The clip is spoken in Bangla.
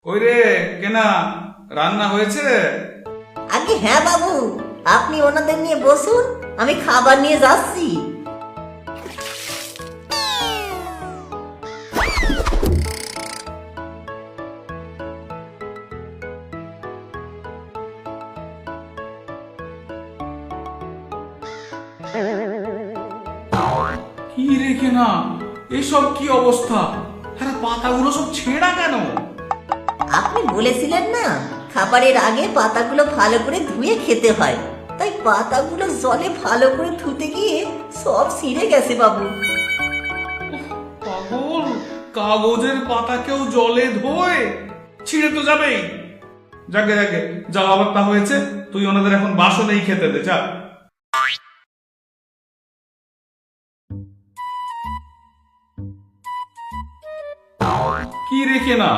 ওই রে কেনা, রান্না হয়েছে? আগে হ্যাঁ বাবু, আপনি ওনাদের নিয়ে বসুন, আমি খাবার নিয়ে যাচ্ছি। কি রে কেনা, এসব কি অবস্থা? হ্যাঁ, পাতাগুলো সব ছেঁড়া কেন? আপনি বলেছিলেন না খাবারের আগে পাতাগুলো ভালো করে ধুয়ে খেতে হয়, তাই পাতাগুলো জলে ভালো করে ধুতে গিয়ে সব ছিঁড়ে গেছে বাবু। পাগল, কাগজের পাতাকেও জলে ধোয়? ছিঁড়ে তো যাবেই। যাকে যাকে, যা অবস্থা হয়েছে, তুই ওনাদের এখন বাসনেই খেতে দে, যা। কি রেখে না,